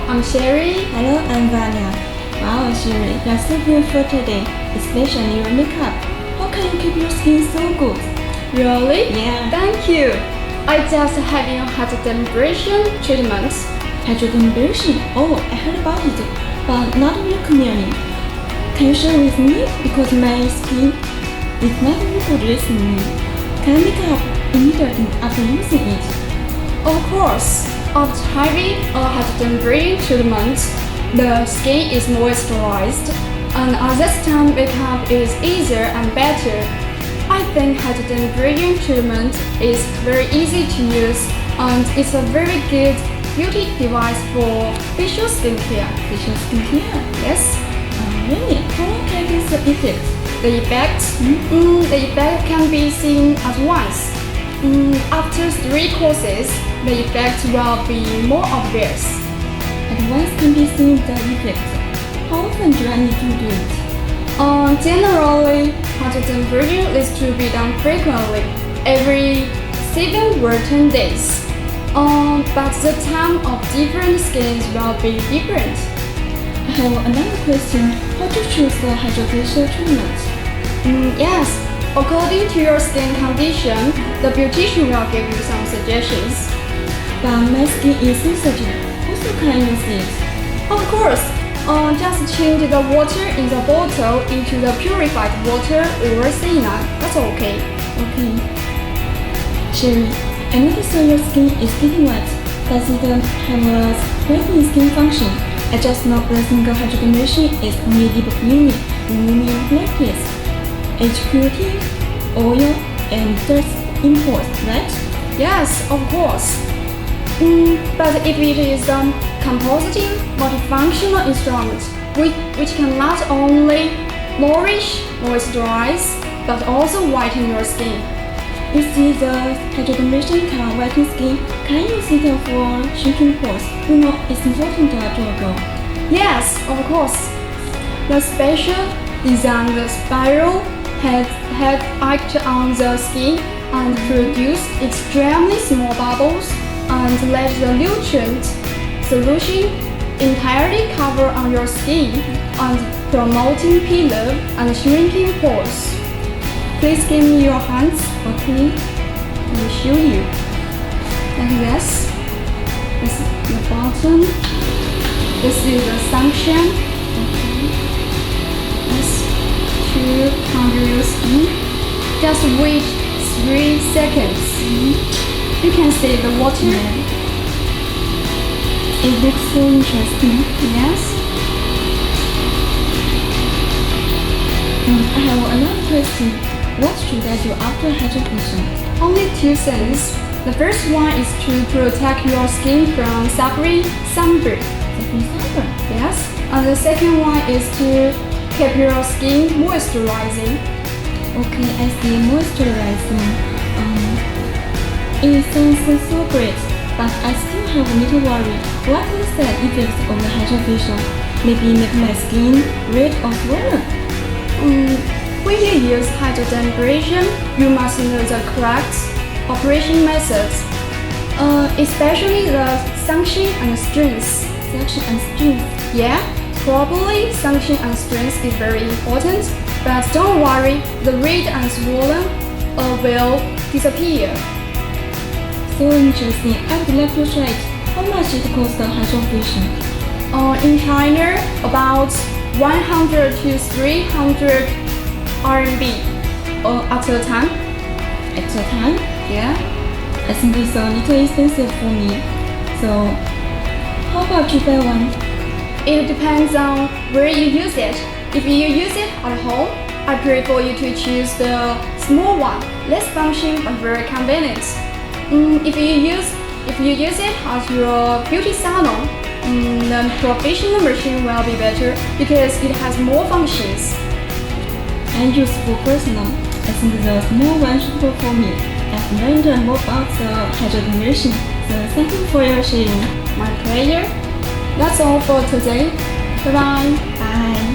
I'm Sherry. Hello, I'm Vanya. Wow, Sherry, you're so beautiful today, especially your makeup. How can you keep your skin so good? Really? Yeah. Thank you. I just having a hydro dermabrasion treatment. Hydro Dermabrasion? Oh, I heard about it, but not really clearly. Can you share with me? Because my skin is not really good recently. Can I make up immediately after using it? Of course, after having a hydro dermabrasion treatment, the skin is moisturized, and at this time makeup is easier and better. I think hydro dermabrasion treatment is very easy to use, and it's a very good beauty device for facial skincare. Facial skincare? Yes. Really? How long can this effect? The effect can be seen at once. After 3 courses, the effect will be more obvious. At once can be seen the effect. How often do I need to do it? Generally, hydro dermabrasion is to be done frequently, every 7 or 10 days. But the time of different skins will be different. I have another question. How to choose the hydrofacial treatment? Yes, according to your skin condition, the beautician will give you some suggestions. But my skin is sensitive. Also can I use it? Of course, just change the water in the bottle into the purified water or cyanide. That's okay. Okay. Sherry, I noticed that your skin is getting wet. Does it have a whitening skin function? I just know the single hydro dermabrasion is only deep cleaning, removing blackness, age purity, oil, and dirt imports, right? Yes, of course. But if it is a compositing multifunctional instrument, which can not only nourish, moisturize, but also whiten your skin. You see, the hydro dermabrasion can whiten skin. Can you use it for shrinking pores? You know, it's important to go. Yes, of course. The special designed spiral head act on the skin and produce extremely small bubbles and let the nutrient solution entirely cover on your skin and promoting peel-off and shrinking pores. Please give me your hands. Okay, I will show you. Like this. This is the bottom. This is the suction. okay. This to cover your skin. Just wait 3 seconds. You can see the water. Yeah. It looks so interesting. Yes. I have another question. What should I do after hydrofacial? Only 2 things. The first one is to protect your skin from suffering sunburn. Sunburn? Yes. And the second one is to keep your skin moisturizing. Okay, I see moisturizing. It sounds so great, but I still have a little worry. What are the side effects of the hydrofacial? Maybe make my skin red or swollen? When you use hydro dermabrasion, you must know the correct operation methods, especially the suction and strength. Suction and strength. Yeah, probably suction and strength is very important, but don't worry, the red and swollen will disappear. So interesting. I would like to try it. How much it costs the hydrofacial? In China, about 100 to 300 RMB at a time. At a time? Yeah. I think it's a little expensive for me. So, how about you buy one? It depends on where you use it. If you use it at home, I prefer you to choose the small one, less function but very convenient. If you use it at your beauty salon, the professional machine will be better because it has more functions. I use for personal. I think the small one should go for me. I've learned more about the hydro dermabrasion. So thank you for your sharing. My pleasure. That's all for today. Bye bye. Bye.